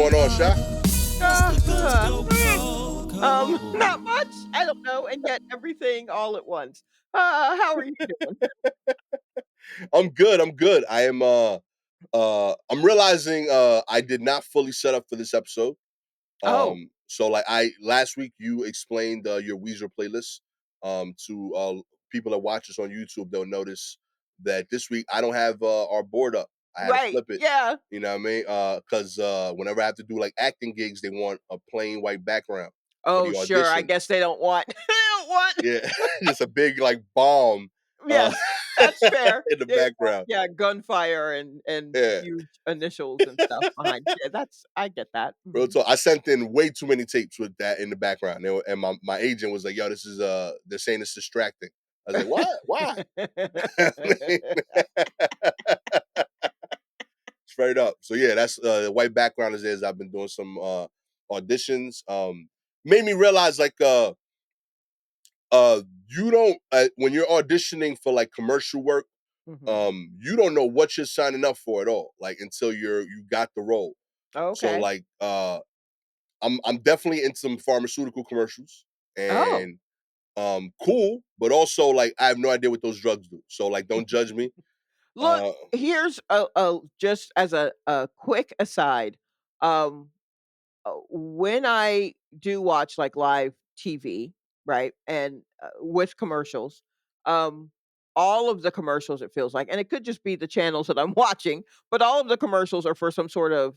going on, Sha? Uh, not much. I don't know, and yet everything all at once. How are you doing? I'm good. I'm good. I'm realizing I did not fully set up for this episode. Oh, So like I last week you explained your Weezer playlist to people that watch us on YouTube. They'll notice that this week I don't have our board up. I had to right. flip it. Yeah. You know what I mean? Because whenever I have to do like acting gigs, they want a plain white background for Oh, the sure. I auditions. guess they don't want they don't want Yeah, just a big like bomb uh, Yes, that's fair. in the They want, background. yeah, gunfire and Yeah. huge initials and stuff behind. Yeah, that's I get that. Real Mhm. talk. I sent in way too many tapes with that in the background. And my agent was like, yo, this is they're saying it's distracting. I was like, what? Why? Straight up. So yeah, that's the white background is I've been doing some auditions. Made me realize like you don't when you're auditioning for like commercial work, Mhm. you don't know what you're signing up for at all, like until you got the role. So Okay. like I'm definitely in some pharmaceutical commercials Oh. and cool, but also like I have no idea what those drugs do. So like don't judge me. Look, Uh here's a just as a quick aside. Um when I do watch like live TV, right, and with commercials, um, all of the commercials it feels like, and it could just be the channels that I'm watching, but all of the commercials are for some sort of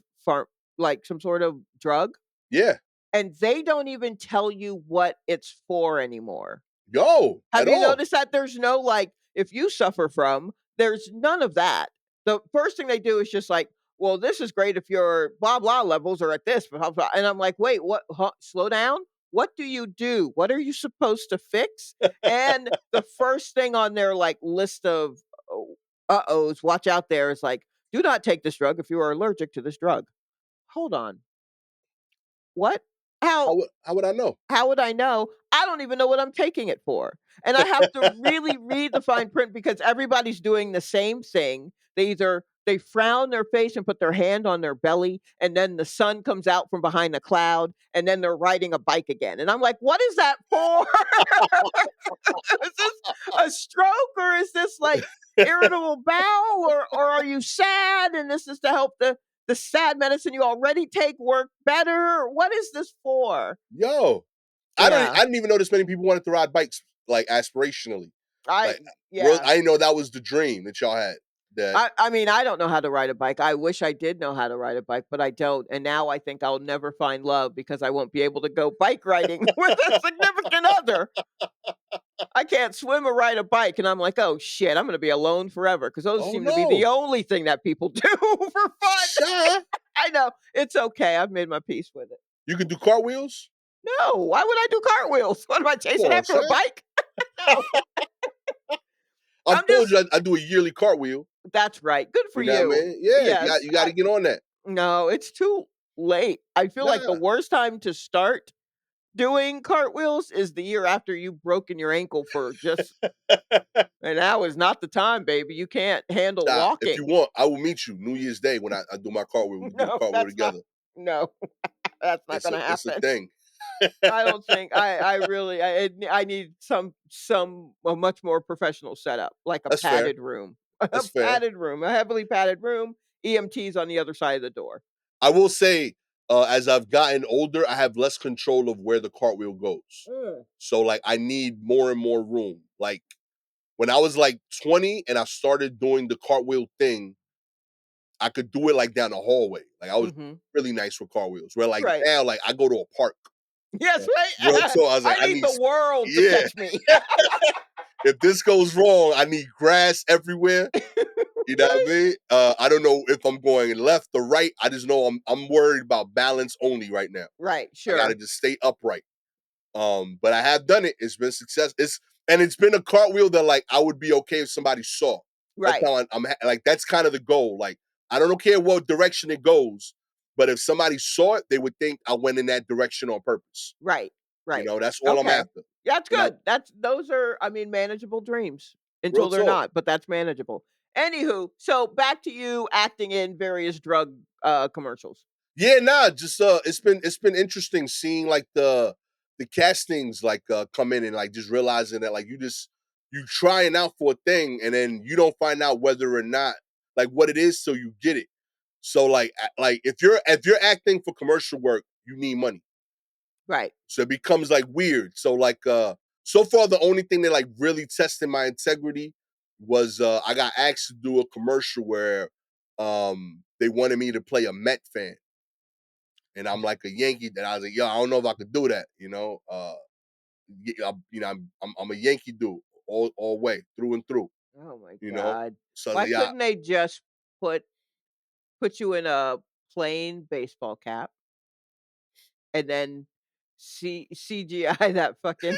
like some sort of drug, yeah. and they don't even tell you what it's for anymore. Yo, Have at you all. noticed that there's no, like, if you suffer from, there's none of that. The first thing they do is just like, "Well, this is great if your blah blah levels are at this, blah blah," and I'm like, "Wait, what? Huh, slow down. What do you do? What are you supposed to fix?" And the first thing on their, like, list of, oh, uh-ohs, watch out there is like, "Do not take this drug if you are allergic to this drug." Hold on. What? How? How would I know? How would I know? I don't even know what I'm taking it for. And I have to really read the fine print because everybody's doing the same thing. They frown their face and put their hand on their belly, and then the sun comes out from behind a cloud, and then they're riding a bike again. And I'm like, what is that for? Is this a stroke or is this like irritable bowel or are you sad and this is to help the sad medicine you already take work better? What is this for? Yo, Yeah. I didn't even know this many people wanted to ride bikes like aspirationally. I Like yeah. I didn't know that was the dream that y'all had. That I mean, I don't know how to ride a bike. I wish I did know how to ride a bike, but I don't. And now I think I'll never find love because I won't be able to go bike riding with a significant other. I can't swim or ride a bike, and I'm like, "Oh, shit, I'm gonna be alone forever because those oh seem to be the no, only thing that people do for fun." Sha, I know. It's okay. I've made my peace with it. you can do cartwheels? No, why would I do cartwheels? What am I Come chasing on, after Sha. a bike? No. I've I'm told just you I do a yearly cartwheel. That's right. Good for You know what I you. mean? Yeah, Yes. you got to get on that. No, it's too late. I feel like the Nah. worst time to start doing cartwheels is the year after you've broken your ankle for just and now is not the time, baby. You can't handle Nah, if you walking. want, I will meet you New Year's Day when I do my cartwheel. We do the No, cartwheel that's not together. no, that's not gonna It's a happen. thing. I don't think I really I need some a much more professional setup, like a That's fair. padded room. A That's fair. padded room, a heavily padded room, EMTs on the other side of the door. I will say, as I've gotten older, I have less control of where the cartwheel goes. Mm. So like I need more and more room. Like when I was like 20 and I started doing the cartwheel thing, I could do it like down the hallway. Like I was Mhm. really nice with cartwheels. Where like Right. now, like I go to a park. Yes, Uh, real right? talk, I was like, I I need need, the world to yeah. catch me. If this goes wrong, I need grass everywhere. You know what I mean? I don't know if I'm going left or right. I just know I'm worried about balance only right now. Right, I gotta sure. just stay upright. But I have done it. It's been success. It's been a cartwheel that like I would be okay if somebody saw. That's Right, how like that's kind of the goal. Like I don't care what direction it goes, but if somebody saw it, they would think I went in that direction on purpose. right, You right. know, that's all I'm Okay. after. That's And I good. That's those are, I mean, manageable dreams real until they're talk. not, but that's manageable. Anywho, so back to you acting in various drug commercials. Yeah, nah, just it's been interesting seeing like the castings like come in and like just realizing that like you trying out for a thing and then you don't find out whether or not like what it is so you get it. So like like if you're acting for commercial work, you need money. Right. So it becomes like weird. So like so far the only thing that like really tested my integrity was I got asked to do a commercial where they wanted me to play a Met fan and I'm like a Yankee that I was like, yo, I don't know if I could do that, you know. I'm a Yankee dude all way through and through, Oh my you know. god. So I was Why like, yeah, couldn't they just put put you in a plain baseball cap and then CGI that fucking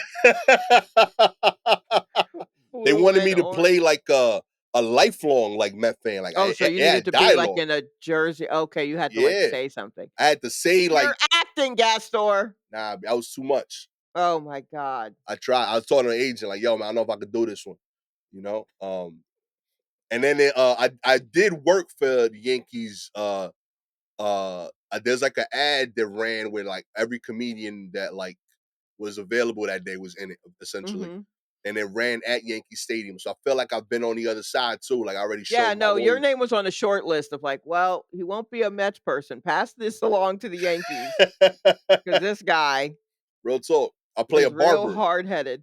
they blue wanted and me to play orange? like a lifelong like Met fan, like Oh, so you it needed had to be, like, dialogue. in a jersey. Okay, you had to, like, Yeah, say something. I had to say You're like, acting, Gastor. nah, that was too much. Oh my god. I tried. I was talking to an agent like, yo, man, I don't know if I could do this one, you know. And then I did work for the Yankees. There's like an ad that ran where like every comedian that like was available that day was in it essentially, Mhm. and it ran at Yankee Stadium. So I feel like I've been on the other side too. Like I already Yeah, showed my no, your loyalty. name was on the short list of, like, "Well, he won't be a Mets person. Pass this along to the Yankees because this guy Real talk. I play a is real barber. hard-headed."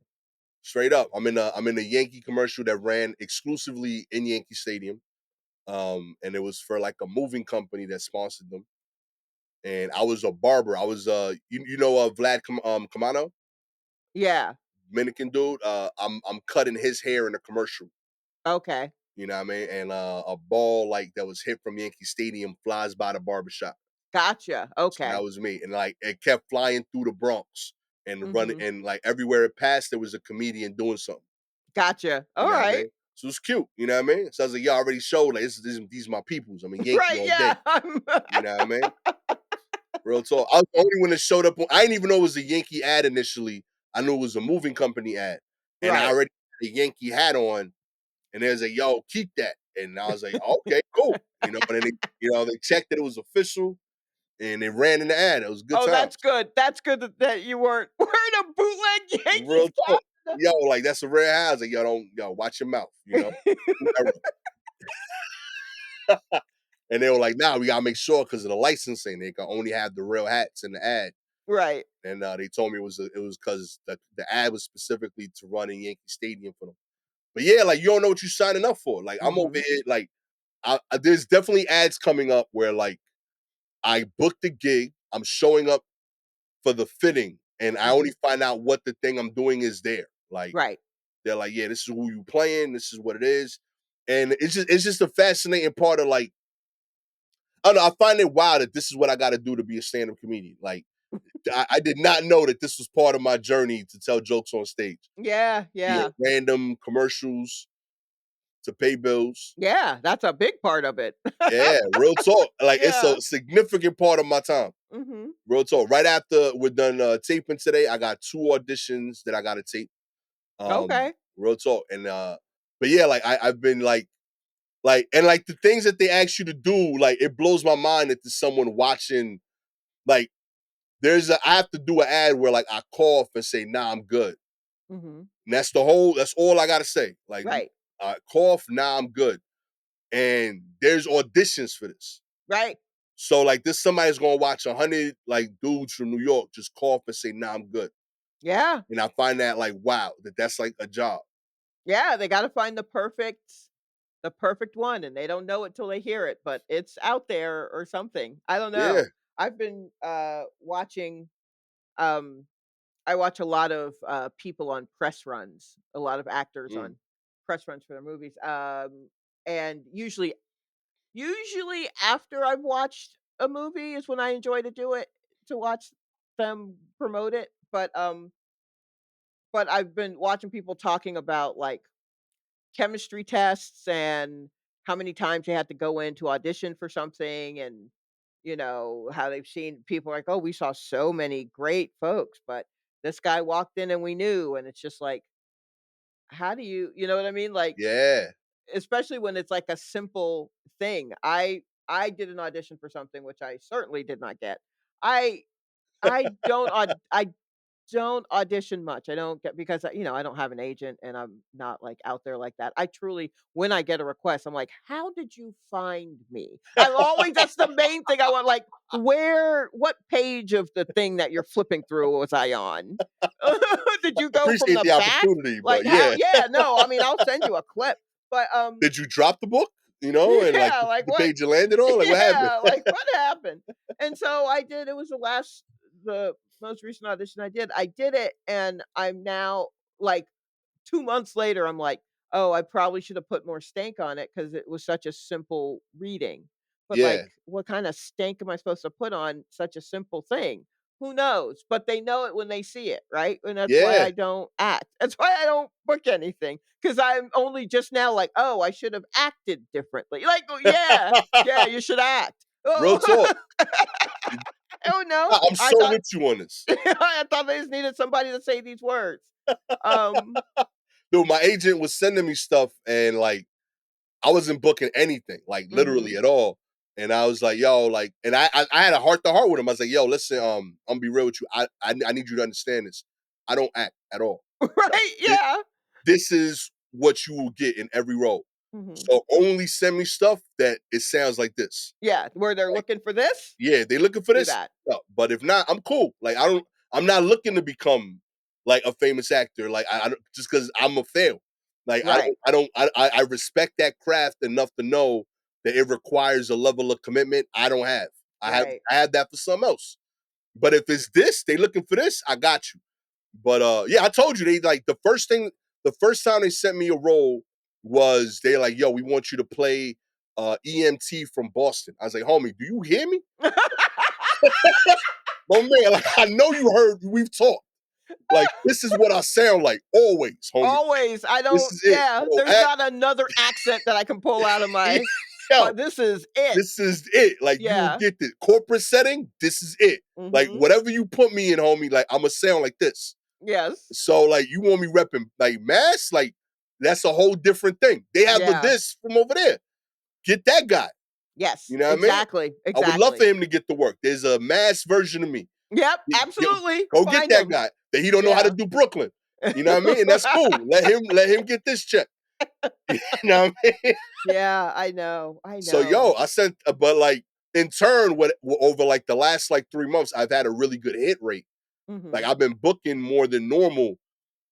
Straight up. I'm in a Yankee commercial that ran exclusively in Yankee Stadium. And it was for like a moving company that sponsored them. And I was a barber. I was you know Vlad Kamano, Yeah, Dominican dude. I'm cutting his hair in a commercial. okay. You know what I mean? And a ball like that was hit from Yankee Stadium flies by the barbershop. Gotcha, So that okay. was me. And like it kept flying through the Bronx and running Mhm. and like everywhere it passed, there was a comedian doing something. Gotcha. You know what I Alright. mean? So it's cute. You know what I mean? So I was like, yeah, I already showed like these are my peoples. I'm a Yankee Right, all day. yeah, I'm You know what I mean? Real talk. I was the only one that showed up. I didn't even know it was a Yankee ad initially. I knew it was a moving company ad, and I Right. already had a Yankee hat on. And they was like, "Yo, keep that." And I was like, "Okay, cool." And then they checked that it was official, and they ran in the ad. It was good Oh, that's times. good. That's good that you weren't wearing a bootleg Real Yankees talk. Yo, like that's a rare house. Like, yo, don't watch your mouth. cap. New era. And they were like, "Nah, we gotta make sure because of the licensing, they can only have the real hats in the ad." Right. And they told me it was because the ad was specifically to run in Yankee Stadium for them. But yeah, like you don't know what you're signing up for. Like I'm over Mhm. here, like there's definitely ads coming up where like I booked the gig, I'm showing up for the fitting, and I only Mhm. find out what the thing I'm doing is there. Like Right. they're like, yeah, this is who you playing, this is what it is, and it's just a fascinating part of like I don't know. I find it wild that this is what I got to do to be a stand-up comedian. Like I did not know that this was part of my journey to tell jokes on stage. Yeah, Be it yeah. random commercials to pay bills. Yeah, that's a big part of it. Yeah, real talk. Like it's Yeah. a significant part of my time. Mhm. Real talk. Right after we're done taping today, I got 2 auditions that I got to tape. Okay. Real talk. And but yeah, like I've been like and like the things that they ask you to do, like it blows my mind that there's someone watching. Like I have to do an ad where like I cough and say, nah, I'm good. Mhm. And that's all I gotta say. Like Right. I cough, nah, I'm good. And there's auditions for this. Right. So like this somebody's gonna watch 100 like dudes from New York just cough and say, nah, I'm good. Yeah. And I find that like wow, that's like a job. Yeah, they gotta find the perfect one, and they don't know it till they hear it, but it's out there or something. I don't Yeah. know. I've been, watching, um I watch a lot of, people on press runs, a lot of actors Mm. on press runs for their movies, and usually after I've watched a movie is when I enjoy to do it, to watch them promote it, but I've been watching people talking about, like, chemistry tests and how many times they had to go in to audition for something and, how they've seen people like, "Oh, we saw so many great folks, but this guy walked in and we knew," and it's just like, how do you know what I mean? Like, Yeah. especially when it's like a simple thing. I did an audition for something which I certainly did not get. I I don't audition much. I don't get because, I don't have an agent and I'm not, like, out there like that. I truly when I get a request, I'm like, "How did you find me?" I'm always that's the main thing I want, like, what page of the thing that you're flipping through was I on? Did you go from Appreciate the the back? opportunity, Like, but how yeah. yeah, no, I mean, I'll send you a clip, but, Did you drop the book? And like yeah, like, the what page you landed on? Like what happened? yeah, like, what happened? And so I did it was the most recent audition I did. I did it, and I'm now, like, 2 months later, I'm like, "Oh, I probably should have put more stank on it because it was such a simple reading." But, Yeah. like, what kinda stank am I supposed to put on such a simple thing? Who knows? But they know it when they see it, right? And that's why Yeah. I don't act. That's why I don't book anything because 'cause I'm only just now like, "Oh, I should have acted differently." Like, "Oh, yeah, yeah, you should act." Real Oh, talk. oh, no. I'm I so thought with you on this. I thought they just needed somebody to say these words. Um Dude, my agent was sending me stuff and like I wasn't booking anything, like literally Mhm. at all. And I was like, yo, like, and I had a heart to heart with him. I was like, yo, listen, I'm gonna be real with you. I need you to understand this. I don't act at all. Like Right, yeah. this is what you will get in every role. Mhm. So only send me stuff that it sounds like this. Yeah, where they're Like, looking for this, yeah, they looking for do this. that. But if not, I'm cool. Like I'm not looking to become like a famous actor. Like I don't just because I'm a fail. Like Right, I respect that craft enough to know that it requires a level of commitment I don't have. right. I have that for something else. But if it's this, they looking for this, I got you. But yeah, I told you they like the first time they sent me a role was they like, yo, we want you to play EMT from Boston. I was like, homie, do you hear me? Oh man, like I know you heard we've talked. Like this is what I sound like always, homie. Always, I This don't is it. yeah, I don't there's act. not another accent that I can pull out of my Yo, but this is it. this is it. Like you will Yeah. get the corporate setting. This is it. Like Mhm. whatever you put me in, homie. Like I'm gonna sound like this. Yes. So like you want me repping like mass? Like that's a whole different thing. They have a Yeah. this from over there. Get that guy. Yes. You know what I mean? Exactly, I would love for exactly. him to get the work. There's a mass version of me. Yep, Get absolutely. go get Find that them. guy that he don't know how to Yeah. do Brooklyn. You know what I mean? And that's cool. Let him get this check. You know what I mean? Yeah, I know, I So know. yo, I sent but like in turn, over like the last like 3 months, I've had a really good hit rate. Like Mhm. I've been booking more than normal.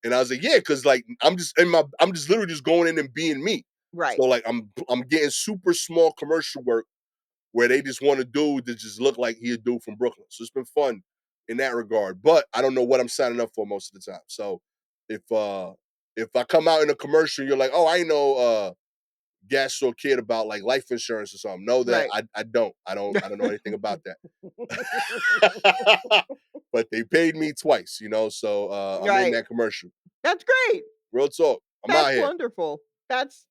And I was like, yeah, because like I'm just literally just going in and being me. Right. So like I'm getting super small commercial work where they just want a dude that just look like he a dude from Brooklyn. So it's been fun in that regard. But I don't know what I'm signing up for most of the time. So if uh if I come out in a commercial, you're like, oh, I know Gastor kid about like life insurance or something. Know that Right. I don't know anything about that. But they paid me twice, so I'm in Right. that commercial. That's great. Real talk. I'm That's wonderful. That's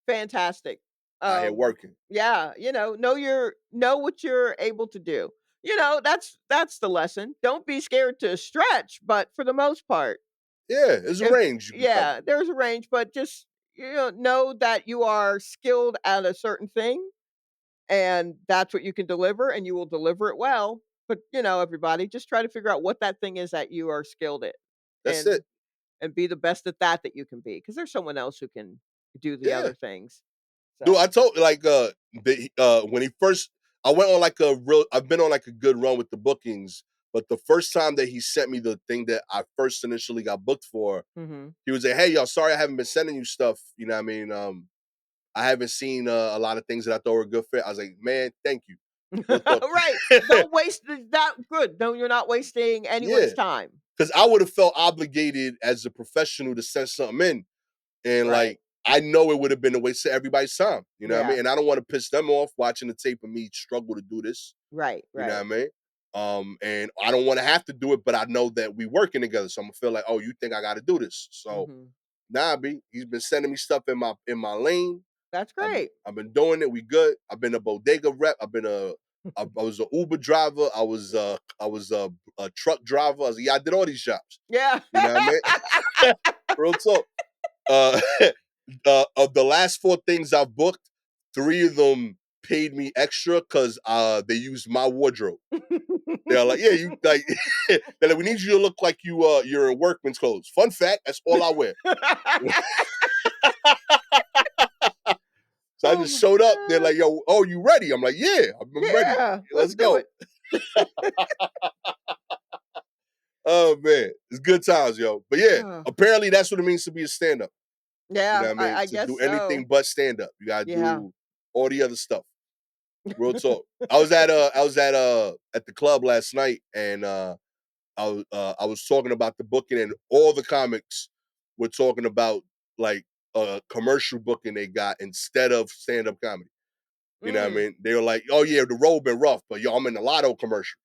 fantastic. out here Um, working. yeah, know what you're able to do. That's the lesson. Don't be scared to stretch, but for the most part, Yeah, there's a if range you can cover. yeah, there's a range, but just know that you are skilled at a certain thing and that's what you can deliver and you will deliver it well. But everybody just try to figure out what that thing is that you are skilled at That's it. and be the best at that you can be because there's someone else who can do the Yeah. other things. Dude, So, I told like when he first I went on like a real I've been on like a good run with the bookings, but the first time that he sent me the thing that I first initially got booked for, mhm. he was like, "Hey, y'all, sorry I haven't been sending you stuff." You know what I mean? I haven't seen a lot of things that I thought were a good fit. I was like, "Man, thank you." Real talk. Right. Don't waste that good. No, you're not wasting Yeah, anyone's time. because I would have felt obligated as a professional to send something in. And Right. like, I know it would have been a waste of everybody's time. You know what I Yeah. mean? And I don't want to piss them off watching the tape of me struggle to do this. Right, You know right. what I mean? And I don't want to have to do it, but I know that we working together. So I'm gonna feel like, oh, you think I gotta do this. So Mhm. nah, B, he's been sending me stuff in my lane. That's great. I've been doing it. We good. I've been a bodega rep. I was an Uber driver. I was a truck driver. Yeah, I did all these jobs. Yeah. You know what I mean? Real talk. Uh, of the last 4 things I've booked, 3 of them paid me extra because they used my wardrobe. They're like, yeah, you like they're like, we need you to look like you're in workman's clothes. Fun fact, that's all I wear. So I Oh just my showed up. They're god. like, yo, oh, you ready? I'm like, yeah, I'm ready. Yeah, let's Let's do go. it. Oh man, it's good times, yo. But yeah, Oh, apparently that's what it means to be a stand-up. You know yeah, what I mean? I To guess do anything so. but stand up. You gotta Yeah. do all the other stuff. Real talk. I was at the club last night and I was talking about the booking and all the comics were talking about like a commercial booking they got instead of stand-up comedy. You know what I Mm. mean? They were like, "Oh yeah, the road been rough, but yo, I'm in the Lotto commercial."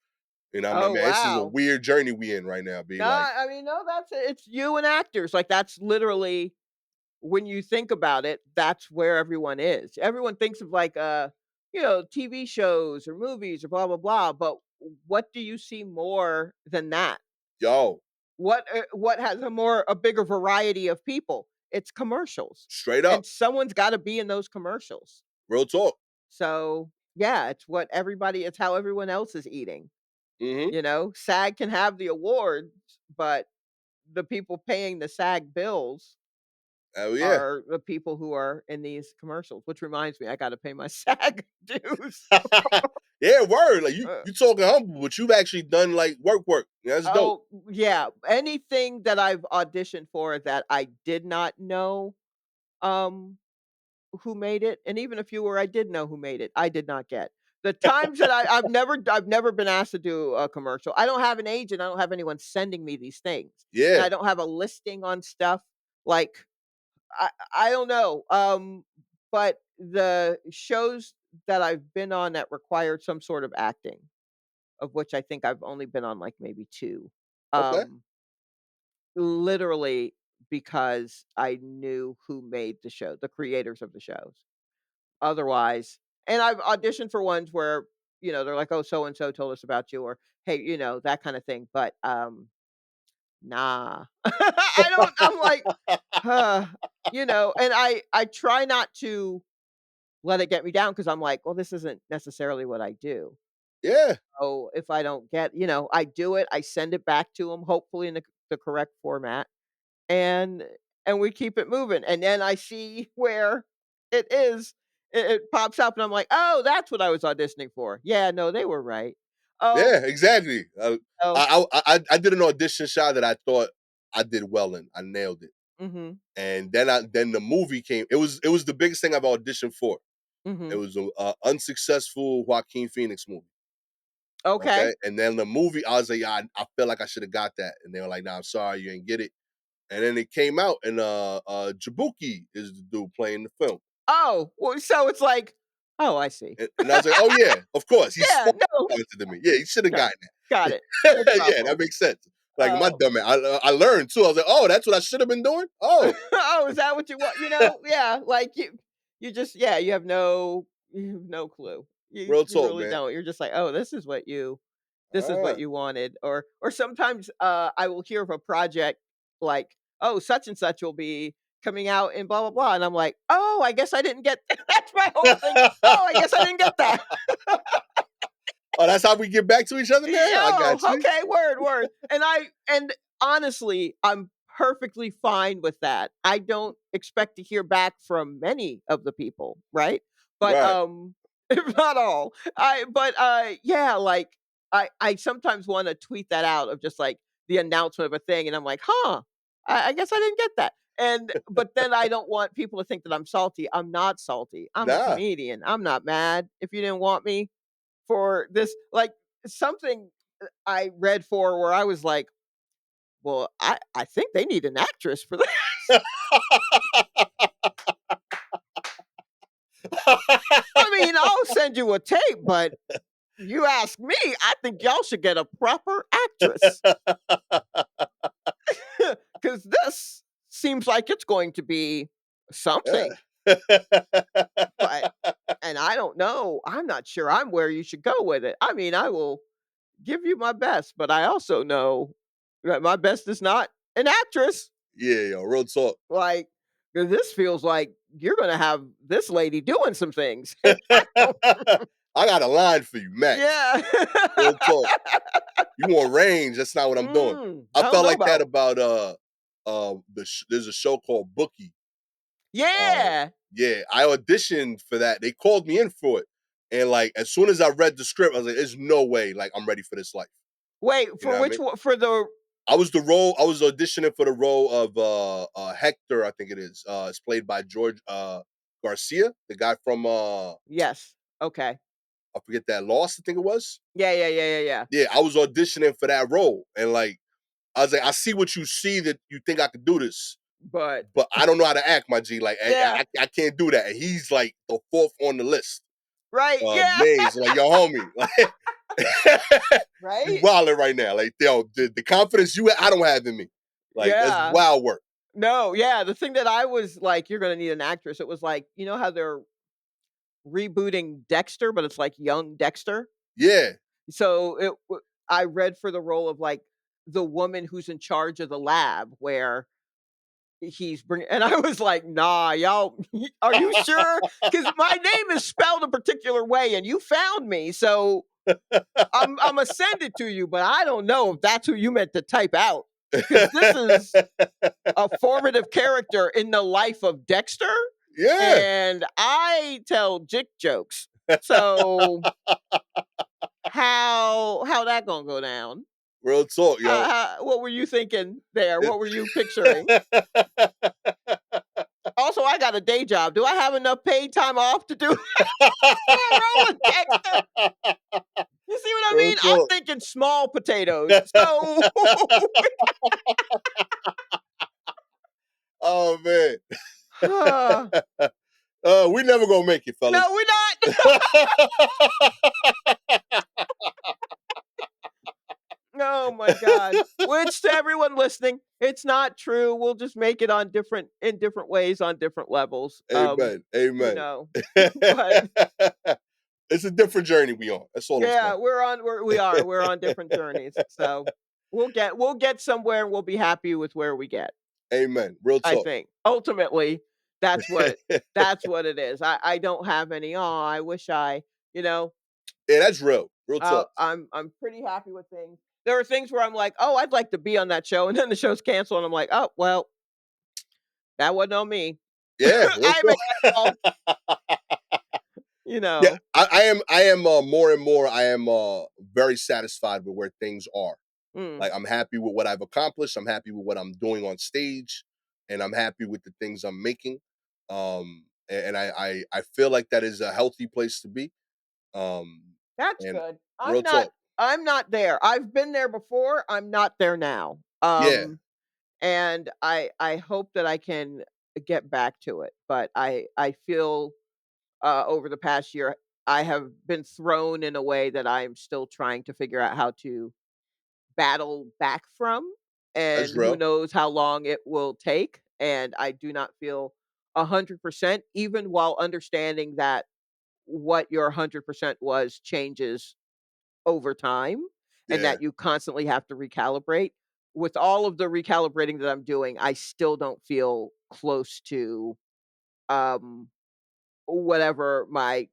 You know, I'm like, Oh, man, this is a wow. weird journey we in right now. Be No, like, I mean, no, that's it. It's you and actors. Like, that's literally when you think about it, that's where everyone is. Everyone thinks of like TV shows or movies or blah blah blah, but what do you see more than that? yo, What has a bigger variety of people? It's commercials. straight And up, someone's got to be in those commercials. real talk. So, yeah, it's how everyone else is eating. Hmm. SAG can have the awards, but the people paying the SAG bills Oh yeah. are the people who are in these commercials, which reminds me, I gotta pay my SAG dues. Yeah, word. Like you, Uh, you talking humble, but you've actually done like work. Yeah, that's dope. oh, yeah, anything that I've auditioned for that I did not know, um, who made it, and even a few where I did know who made it, I did not get. The times that I've never been asked to do a commercial. I don't have an agent, I don't have anyone sending me these things, and Yeah. I don't have a listing on stuff, like I don't know, but the shows that I've been on that required some sort of acting, of which I think I've only been on, like, maybe 2, Okay. um, literally because I knew who made the show, the creators of the shows. Otherwise and I've auditioned for ones where, they're like, "Oh, so and so told us about you," or, "Hey," that kinda thing, but, nah. I'm like, "Huh," and I try not to let it get me down because 'cause I'm like, "Well, this isn't necessarily what I do." Yeah. Oh, if I don't get I do it, I send it back to them, hopefully in the correct format, and we keep it moving, and then I see where it is. It pops up, and I'm like, "Oh, that's what I was auditioning for. Yeah, no, they were right." Yeah. Exactly. Oh, I did an audition shot that I thought I did well in. I nailed it. mhm, And then the movie came. It was the biggest thing I've auditioned for. It mhm. was a unsuccessful Joaquin Phoenix movie. Okay. Okay, and then the movie, I was like, yeah, I feel like I should have got that, and they were like, nah, I'm sorry, you didn't get it. And then it came out, and Jabuki is the dude playing the film, Oh, well, so it's like, "Oh, I see." and I was like, oh yeah, of course, he's Yeah, far no, talented than me. Yeah, he should have no, gotten got that. it. No Yeah, problem. that makes sense. Like my Oh. dumb man, I learned too. I was like, oh, that's what I should have been doing. Oh, Oh, is that what you want? Yeah, like, you just yeah, you have no clue. You real you talk, really man. don't. You're just like, "Oh, this is what Ah, you wanted," or sometimes, I will hear of a project like, "Oh, such and such will be coming out in blah, blah, blah," and I'm like, "Oh, I guess I didn't get" that's my whole thing. "Oh, I guess I didn't get that." oh, that's how we get back to each other now. I Oh, got you. okay, word, word. And honestly, I'm perfectly fine with that. I don't expect to hear back from many of the people, right? But Right. if not all. Yeah, like I sometimes want to tweet that out of just like the announcement of a thing and I'm like, "Huh. I guess I didn't get that." And but then I don't want people to think that I'm salty. I'm not salty. I'm a Nah. comedian. I'm not mad if you didn't want me for this like something I read for where I was like, "Well, I think they need an actress for this." I mean, I'll send you a tape, but you ask me, I think y'all should get a proper actress because this seems like it's going to be something, Yeah. but and I don't know. I'm not sure I'm where you should go with it. I mean, I will give you my best, but I also know that my best is not an actress. Yeah, yo, real talk. Like, 'cause this feels like you're gonna have this lady doing some things. I got a line for you, Max. Yeah. Real talk. You want range? That's not what I'm doing. I I don't felt know like that about. about there's a show called Bookie. Um, Yeah. yeah, I auditioned for that. They called me in for it, and like as soon as I read the script, I was like, "There's no way, like I'm ready for this life." Wait, You know for what I mean? which one? For the I was the role. I was auditioning for the role of Hector. I think it is. It's played by George Garcia, the guy from yes. Okay. I forget that Lost. I think it was. Yeah, yeah, yeah, yeah, yeah. Yeah, I was auditioning for that role, and like I was like, I see what you see that you think I could do this, But but I don't know how to act, my G. Like yeah, I can't do that. And he's like the fourth on the list right, of yeah. names. Like yo, homie, like you Right? wilding right now. Like yo, the confidence I don't have in me. Like that's Yeah. wild work. No, yeah, the thing that I was like, "You're gonna need an actress," it was like, you know how they're rebooting Dexter, but it's like young Dexter? Yeah, So, I read for the role of, like, the woman who's in charge of the lab where he's bringing, and I was like, "Nah, y'all are you sure? Because my name is spelled a particular way, and you found me, so Imma send it to you, but I don't know if that's who you meant to type out, because this is a formative character in the life of Dexter, yeah. and I tell jick jokes. So, how that gonna go down?" Real talk, yo. What were you thinking there? What were you picturing? Also, I got a day job. Do I have enough paid time off to do a role with Dexter? You see what I Real mean? I'm talk. thinking small potatoes. So, Oh man. no, We never gonna make it, fellas. we're not. Oh my god. Which to everyone listening, it's not true. We'll just make it on different in different ways on different levels. Amen. You Amen. know. But It's a different journey we on. That's all I'm yeah, saying. we're on different journeys. So we'll get somewhere and we'll be happy with where we get. Amen. Real I talk. think. Ultimately, that's what it is. I don't have any, "Oh, I wish I," you know, Yeah, that's real. Real talk. I'm pretty happy with things. There are things where I'm like, "Oh, I'd like to be on that show," and then the show's canceled, and I'm like, "Oh, well, that wasn't on me." Yeah, real I made that call, talk. you Yeah, know. I am more and more I am very satisfied with where things are. Mm, Like I'm happy with what I've accomplished. I'm happy with what I'm doing on stage, and I'm happy with the things I'm making. And I feel like that is a healthy place to be. Um, that's and good. real talk. I'm not there. I've been there before, I'm not there now. Yeah, And I hope that I can get back to it, but I feel, over the past year, I have been thrown in a way that I'm still trying to figure out how to battle back from, that's and who real. knows how long it will take, and I do not feel 100% even while understanding that what your 100% was changes over time and Yeah, that you constantly have to recalibrate. With all of the recalibrating that I'm doing, I still don't feel close to, um, whatever my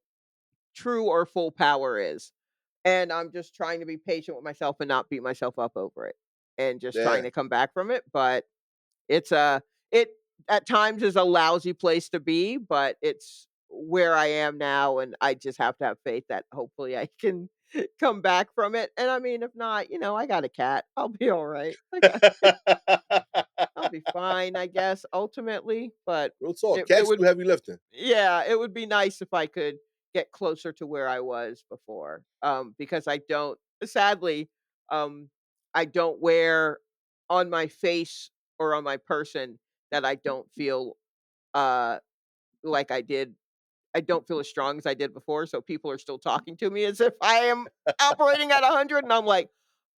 true or full power is. And I'm just trying to be patient with myself and not beat myself up over it and just trying yeah. to come back from it. But it's it at times is a lousy place to be, but it's where I am now. And I just have to have faith that hopefully I can come back from it. And I mean, if not, I got a cat. I'll be all right. I'll be fine, I guess, ultimately. But Real talk. it Cats would do heavy lifting. yeah, it would be nice if I could get closer to where I was before, because I don't sadly, um, I don't wear on my face or on my person that I don't feel, uh, like I don't feel as strong as I did before, so people are still talking to me as if I am operating at 100, and I'm like,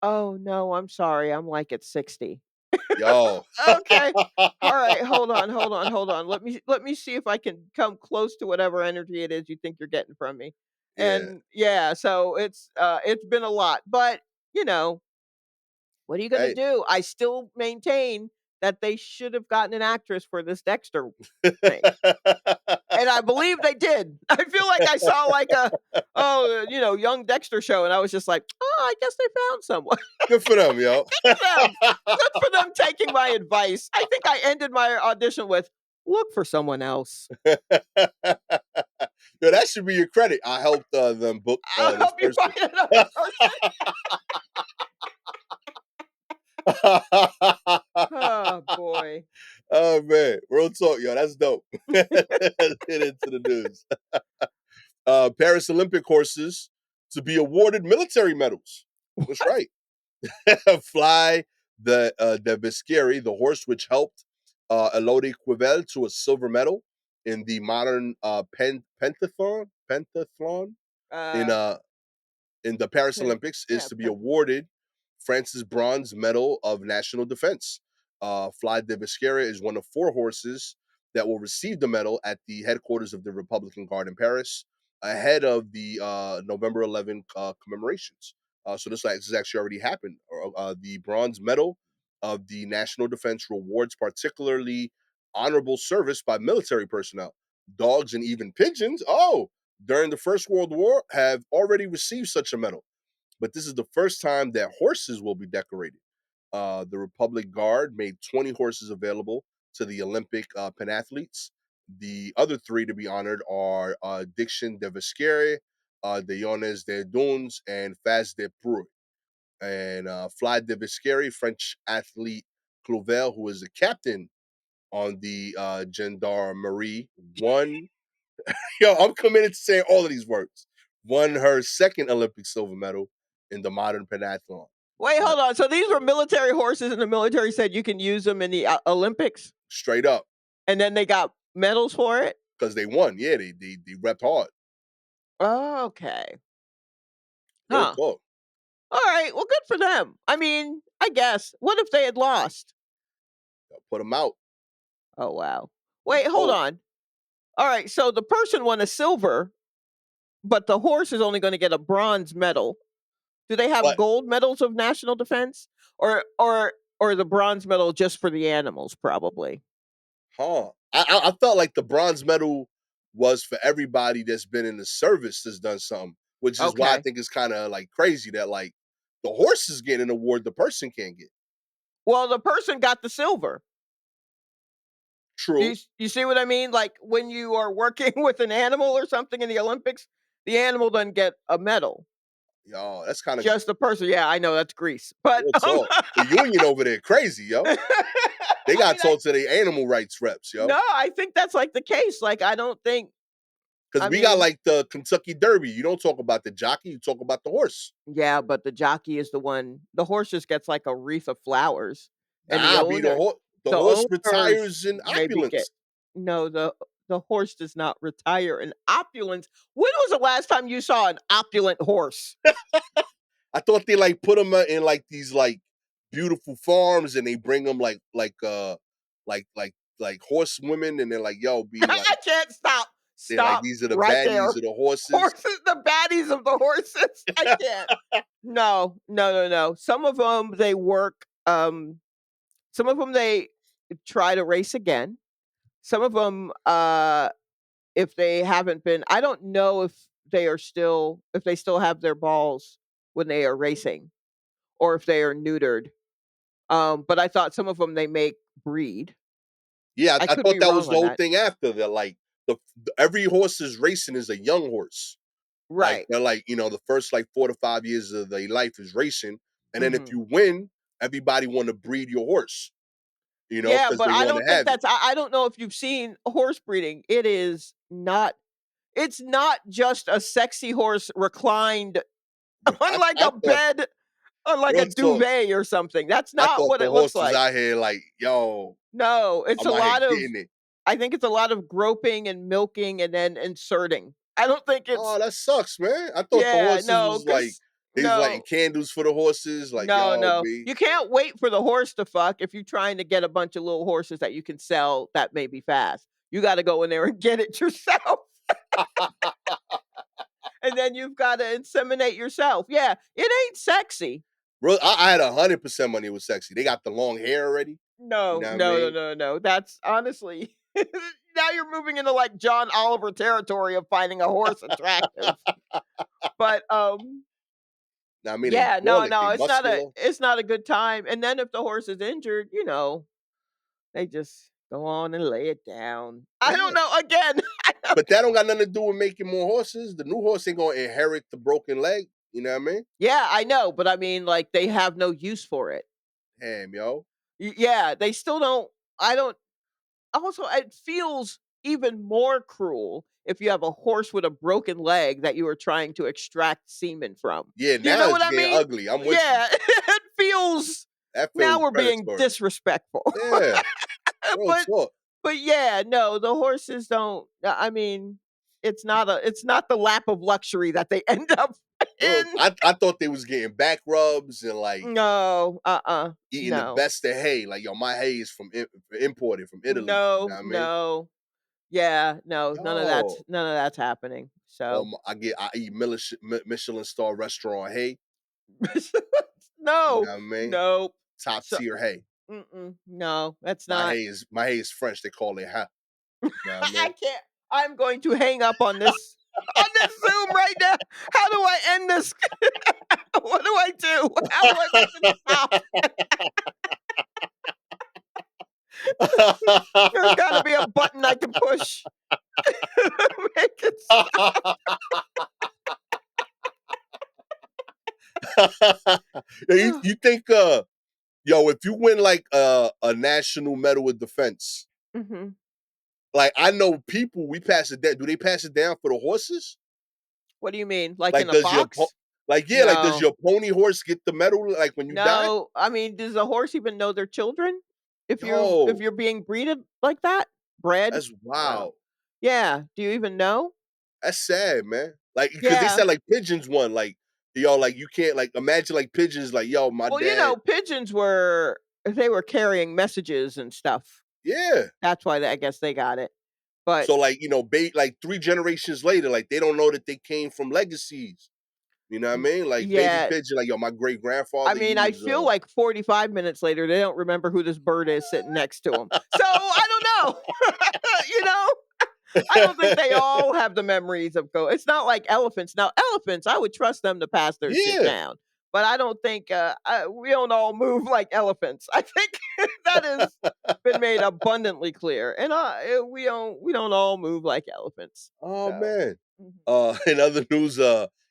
"Oh, no, I'm sorry, I'm, like, at 60." Yo. Okay. All right, hold on, hold on, hold on. Let me see if I can come close to whatever energy it is you think you're getting from me. Yeah. And yeah, so it's been a lot, but you know, what are you gonna Hey, do? I still maintain that they should have gotten an actress for this Dexter thing. And I believe they did. I feel like I saw like a, oh, young Dexter show, and I was just like, "Oh, I guess they found someone." Good for them, yo. Good for them. Good for them taking my advice. I think I ended my audition with, "Look for someone else. Yo, that should be your credit. I helped them book I'll this help you person. find another person." Oh, boy. Oh man, real talk, yo. That's dope. Let's get into the news. Paris Olympic horses to be awarded military medals. That's What? right. Fly the Visceri, the horse which helped Elodie Quivel to a silver medal in the modern pentathlon in Uh, uh in the Paris pen Olympics is yeah, to be pen awarded France's Bronze Medal of National Defense. Fly de Viscera is one of 4 horses that will receive the medal at the headquarters of the Republican Guard in Paris ahead of the November 11th commemorations. So this has actually already happened. The Bronze Medal of the National Defense rewards particularly honorable service by military personnel, dogs, and even pigeons. Oh, during the First World War have already received such a medal, but this is the first time that horses will be decorated. The Republic Guard made 20 horses available to the Olympic pentathletes. The other 3 to be honored are Diction de Viscere, de Jones de Dunes, and Faz de Preux. And Fly de Viscere, French athlete Clouvel, who is the captain on the Gendarmerie, won. Yo, I'm committed to saying all of these words. Won her second Olympic silver medal in the modern pentathlon. Wait, Uh, hold on. So these were military horses, and the military said you can use them in the Olympics, Straight up, and then they got medals for it. because they won. Yeah, they repped hard. Okay. Real Huh. talk. All right. Well, good for them. I mean, I guess. What if they had lost? Put them out. Oh, wow. They Wait, hold cold. on. All right. So the person won a silver, but the horse is only going to get a bronze medal. Do they have But gold medals of national defense, or the bronze medal just for the animals? Probably. I felt like the bronze medal was for everybody that's been in the service that's done something, which is why I Okay. think it's kind of like crazy that like the horse is getting an award the person can't get. Well, the person got the silver. True. You see what I mean? Like when you are working with an animal or something in the Olympics, the animal doesn't get a medal. Yo, that's kind of Just the person. Yeah, I know that's Greece, but real talk. The union over there crazy, yo. They I got mean, I told to the animal rights reps, yo. no, I think that's like the case. Like I don't think. Because I we got mean, like the Kentucky Derby. You don't talk about the jockey, you talk about the horse. yeah, but the jockey is the one. The horse just gets like a wreath of flowers, and Nah, be the the horse owners retires in maybe get. opulence. No, the horse does not retire in opulence. When was the last time you saw an opulent horse? I thought they like put them in like these like beautiful farms, and they bring them like horse women, and they're like, yo, be like, I can't stop. they're like, Stop these are the right baddies there. of the horses. Horses, the baddies of the horses. I can't. No, no, no, no. Some of them they work. Some of them they try to race again. Some of them, if they haven't been, I don't know if they still have their balls when they are racing, or if they are neutered. But I thought some of them they make breed. Yeah, I I could thought be that was wrong the on whole that. thing after that. Like every horse is racing is a young horse. Like Right. they're like, the first like 4 to 5 years of their life is racing. And then if Mhm. you win, everybody want to breed your horse, Yeah, because but they I want to don't think have it. I don't know if you've seen horse breeding. It's not just a sexy horse reclined Bro, on like I a thought bed, on like a real talk. duvet or something. That's I not thought what the it looks horse was like. out here like, yo, No, it's I'm a out here lot of getting it. I think it's a lot of groping and milking and then inserting. I don't think Oh, it's that sucks, man. I thought the yeah, horses no, was like because they was lighting no, candles for the horses, like, no, yo, no. B. You can't wait for the horse to fuck if you're trying to get a bunch of little horses that you can sell that may be fast. You gotta go in there and get it yourself, and then you've gotta inseminate yourself. Yeah, it ain't sexy. Bro, I had 100% money it was sexy. They got the long hair already. You No, know what I no, no, mean? no, no. That's honestly now you're moving into like John Oliver territory of finding a horse attractive. But Now, I mean, they yeah, no, brolic, no, they muscular. it's not a good time. And then if the horse is injured, they just go on and lay it down. I don't Yeah. know. Again, I don't, But that don't got nothing to do with making more horses. The new horse ain't gonna inherit the broken leg. You know what I mean? yeah, I know, but I mean, like they have no use for it. Damn, yo. Yeah, they still don't. I don't. Also, it feels even more cruel if you have a horse with a broken leg that you are trying to extract semen from. Yeah, Do you now know it's what I getting mean? ugly. I'm with you. Yeah, it feels That now feels we're being predatory. disrespectful. Yeah, real but talk. but yeah, no, the horses don't. I mean, it's not the lap of luxury that they end up Real, in. I thought they was getting back rubs and like No, eating the no, best of hay. Like, yo, my hay is from imported from Italy. You know no, what I mean? no. Yeah, no, Yo, none of that's happening. So I eat Michelin star restaurant hay. You no, know what I mean? no. Top So tier hay. no, that's not. My hay is French. They call it ha. You know what I I mean? can't. I'm going to hang up on this Zoom right now. How do I end this? What do I do? How do I make it stop? There's got to be a button I can push. Make it stop. Yo, you think yo, if you win like a national medal of defense, Mhm. like I know people we pass it down. Do they pass it down for the horses? What do you mean? Like in Like a box? like does No. your pony horse get the medal like when you die? No. I mean, does a horse even know their children? If Yo, you're being breeded like that? Bred? that's Wow. wild. Yeah. Do you even know? That's sad, man. Like because they Yeah. said like pigeons won. Like yo, like you can't like imagine like pigeons. Like yo, my Well, dad. pigeons were they were carrying messages and stuff. Yeah. That's why I guess they got it. But So like like 3 generations later, like they don't know that they came from legacies. You know what I mean? Like baby yeah, pigeon, like yo, my great I grandfather, he mean, I was feel like 45 minutes later, they don't remember who this bird is sitting next to them. So I don't know. you know, I don't think they all have the memories of go. It's not like elephants. Now, elephants, I would trust them to pass their shit yeah. down, but I don't think we don't all move like elephants. I think that has been made abundantly clear, and we don't all move like elephants. Oh So. man. Mhm. In other news,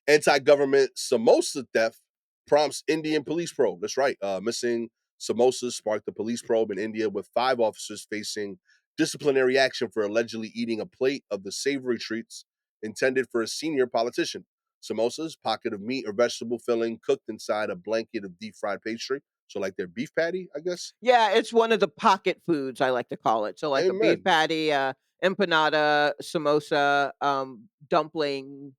anti-government samosa theft prompts Indian police probe. That's right. Missing samosas sparked the police probe in India with 5 officers facing disciplinary action for allegedly eating a plate of the savory treats intended for a senior politician. Samosas, pocket of meat or vegetable filling cooked inside a blanket of deep fried pastry. So like their beef patty, I guess. Yeah, it's one of the pocket foods, I like to call it. So, like a beef Amen. patty, empanada, samosa, dumpling.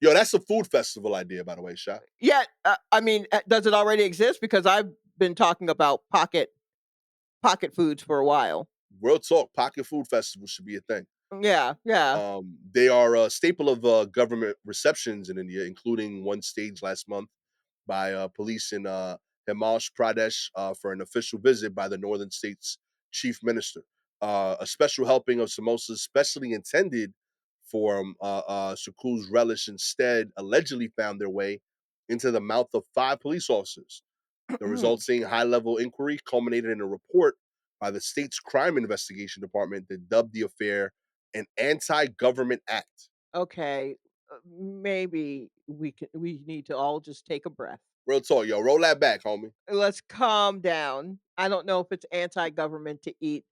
Yo, that's a food festival idea, by the way, Shot. Yeah, I mean, does it already exist? Because I've been talking about pocket foods for a while. Real talk, pocket food festival should be a thing. Yeah, yeah. They are a staple of government receptions in India, including one staged last month by police in Himachal Pradesh for an official visit by the northern state's chief minister. A special helping of samosas, specially intended for Sukul's relish, instead allegedly found their way into the mouth of 5 police officers. The resulting high level inquiry culminated in a report by the state's crime investigation department that dubbed the affair an anti government act. Okay, maybe we need to all just take a breath. Real talk, yo, roll that back, homie. Let's calm down. I don't know if it's anti-government to eat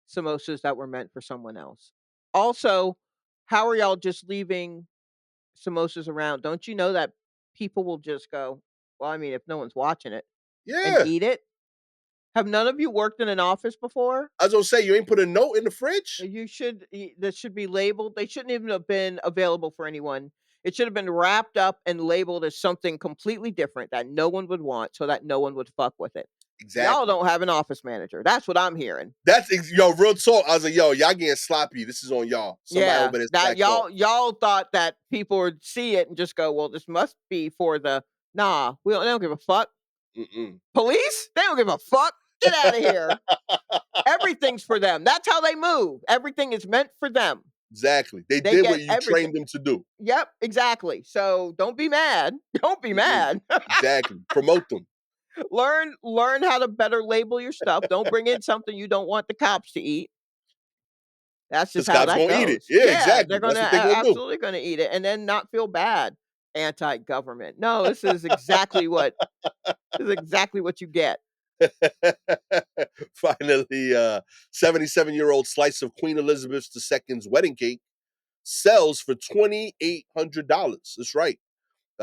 samosas that were meant for someone else. Also, how are y'all just leaving samosas around? Don't you know that people will just go, well, I mean, if no one's watching it and Yeah. eat it? Have none of you worked in an office before? I was gonna say, you ain't put a note in the fridge? That should be labeled. They shouldn't even have been available for anyone. It should have been wrapped up and labeled as something completely different that no one would want so that no one would fuck with it. Y'all Exactly. don't have an office manager. That's what I'm hearing. Yo, real talk. I was like, yo, y'all getting sloppy. This is on y'all. Somebody Yeah, over there that slacked off. y'all thought that people would see it and just go, "Well, this must be for the." Nah, they don't give a fuck. Mm-mm. Police? They don't give a fuck. Get out of here. Everything's for them. That's how they move. Everything is meant for them. Exactly. They They did what get you everything. trained them to do. Yep, exactly. So don't be mad. Don't be Mm-mm. mad. Exactly. Promote them. Learn how to better label your stuff. Don't bring in something you don't want the cops to eat. That's just Because how cops that gonna eat it. goes. Yeah, Yeah, exactly. they're That's gonna what they gonna do. absolutely gonna eat it and then not feel bad. Anti-government. No, this is exactly what you get. Finally, 77-year-old slice of Queen Elizabeth II's wedding cake sells for $2,800. That's right.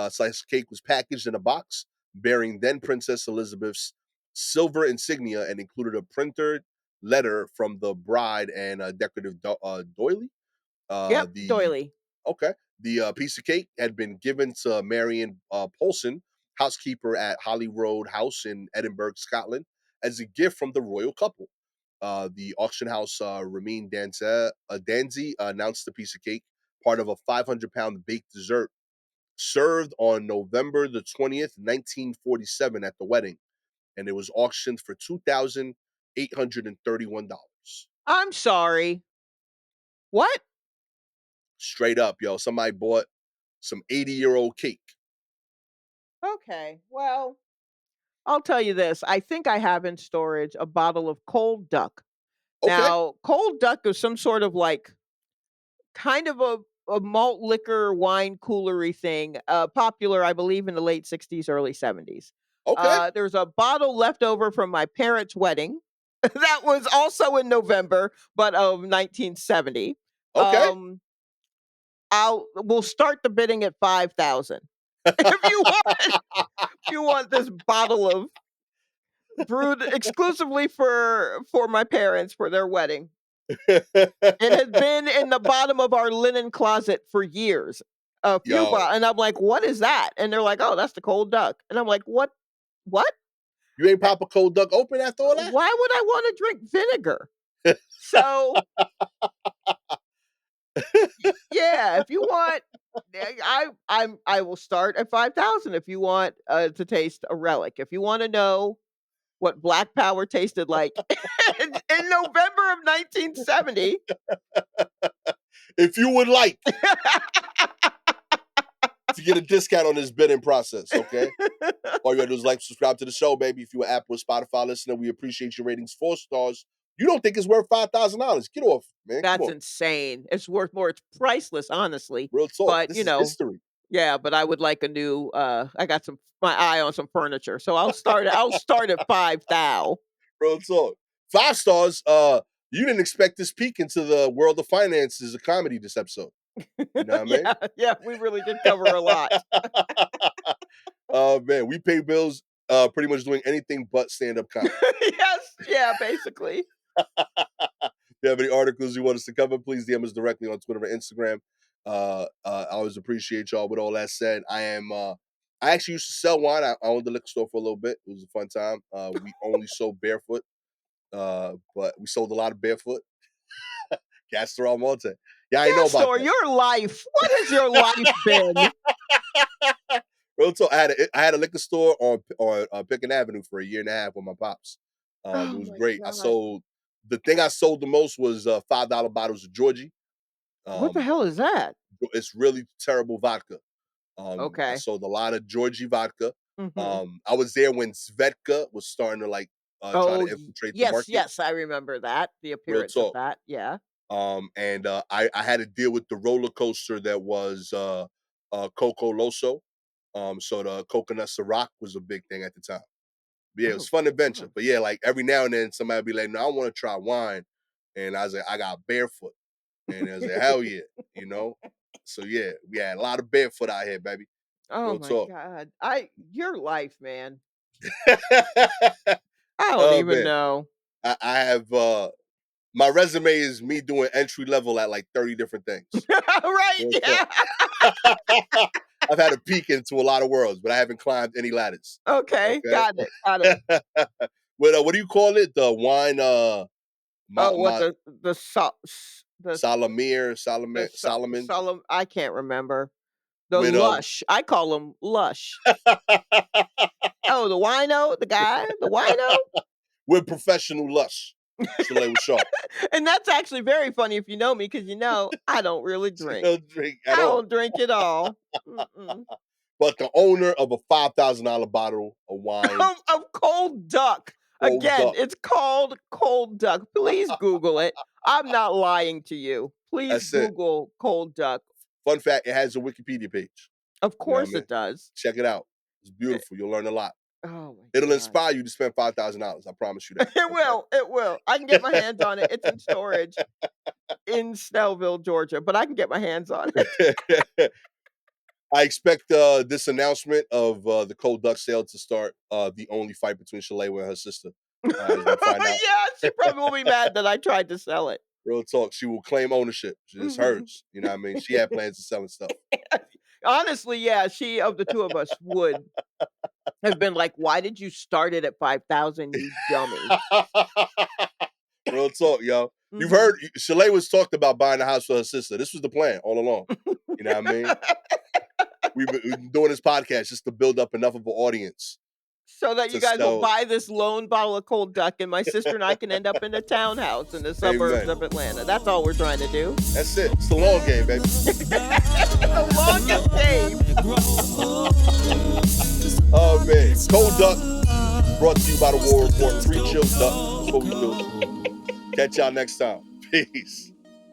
Slice of cake was packaged in a box bearing then Princess Elizabeth's silver insignia and included a printed letter from the bride and a decorative doily. Yep, The doily. Okay. The piece of cake had been given to Marion Polson, housekeeper at Holly Road House in Edinburgh, Scotland, as a gift from the royal couple. The auction house, Danzy, announced the piece of cake, part of a 500-pound baked dessert, served on November the 20th, 1947, at the wedding, and it was auctioned for $2,831. I'm sorry. What? Straight up, yo. Somebody bought some 80-year-old cake. Okay. Well, I'll tell you this. I think I have in storage a bottle of cold duck. Okay. Now, cold duck is some sort of like kind of a malt liquor wine coolery thing, popular, I believe, in the late 60s, early 70s. Okay. There's a bottle left over from my parents' wedding that was also in November, but of 1970. Okay. Um, we'll start the bidding at 5,000. If you want this bottle of brewed exclusively for my parents for their wedding. It has been in the bottom of our linen closet for years. A few bo Yo, and I'm like, "What is that?" And they're like, "Oh, that's the cold duck." And I'm like, "What? What? you ain't Eh, pop a cold duck open after all that? why would I wanna drink vinegar?" So, yeah, if you want I will start at 5,000 if you want, to taste a relic. If you wanna know what Black Power tasted like in November of 1970. If you would like to get a discount on this bidding process, okay? All you gotta do is like, subscribe to the show, baby. If you're an Apple or Spotify listener, we appreciate your ratings 4 stars. You don't think it's worth $5,000. Get off, man. Come That's on. insane. It's worth more. It's priceless, honestly. Real talk. But, This is history. yeah, but I would like a new, I got my eye on some furniture. So I'll start at 5 thou. Real talk. 5 stars. You didn't expect this peek into the world of finances of comedy this episode. You know what Yeah, yeah, we really did cover a lot. I mean? Oh man, we pay bills pretty much doing anything but stand-up comedy. Yes, yeah, basically. If you have any articles you want us to cover, please DM us directly on Twitter or Instagram. I always appreciate y'all. With all that said, I actually used to sell wine. I owned the liquor store for a little bit. It was a fun time. We only sold barefoot, but we sold a lot of barefoot. Gastor Almonte. Yeah, I know about Gastor, that. your life. What has your life been? Real talk. I had a liquor store on Pickens Avenue for a year and a half with my pops. It Oh was my great. god. The thing I sold the most was $5 bottles of Georgie. What the Um, hell is that? it's really terrible vodka. I Okay. sold a lot of Georgie vodka. Mhm. I was there when Svedka was starting to try Oh, to infiltrate the yes, market. yes, I remember that. The Real appearance of talk. that. Yeah. And I had to deal with the roller coaster that was Coco Loso. So the coconut Ciroc was a big thing at the time. But yeah, it was Oh a fun adventure. gosh. But yeah, like every now and then somebody would be like, "No, I want to try wine," and I was like, "I got barefoot," and I was like, "Hell yeah," you know. So yeah, we had a lot of barefoot out here, baby. Oh Real my talk. god. Your life, man. I don't Oh even man, know. I have my resume is me doing entry level at like 30 different things. Right, Real talk. yeah. I've had a peek into a lot of worlds, but I haven't climbed any ladders. Okay, Okay. got it, got it. What do you call it? The wine Oh, what my the so s the so Solomon solemn I can't remember. The with Lush, I call him Lush. Oh, the wino? The guy? The wino? We're professional lush. Shalewa Sharpe. And that's actually very funny if you know me, because I don't really She drink. don't drink I at all. don't drink at all. Mm-mm. But the owner of a $5,000 bottle of wine, Of cold duck. Gold Again, Duck. it's called cold duck. Please Google it. I'm not lying to you. Please That's it. Google cold duck. Fun fact, it has a Wikipedia page. Of You know what I course mean? it does. Check it out. It's Eh, beautiful. You'll learn a lot. oh my It'll god. inspire you to spend $5,000. I promise you that. It will. It will. I can get my hands on it. It's in storage in Snellville, Georgia, but I can get my hands on it. Okay? I expect this announcement of the Cold Duck sale to start the only fight between Shalewa and her sister. As we find out, Yeah, she probably will be mad that I tried to sell it. real talk, she will claim ownership. It's Mhm. hers. You know what I mean? She had plans of selling stuff. Honestly, yeah, she of the 2 of us would have been like, "Why did you start it at 5,000, you dummy?" Real talk, yo. You've Mhm. heard Shalewa's talked about buying a house for her sister. This was the plan all along. You know what I mean? We've been doing this podcast just to build up enough of an audience So that you to guys will sell. buy this lone bottle of cold duck, and my sister and I can end up in a townhouse in the suburbs Amen. of Atlanta. That's all we're trying to do. That's it. It's the long game, baby. The longest game. Oh man, Cold Duck brought to you by the War Report. Free chill duck. That's what we do. Catch y'all next time. Peace.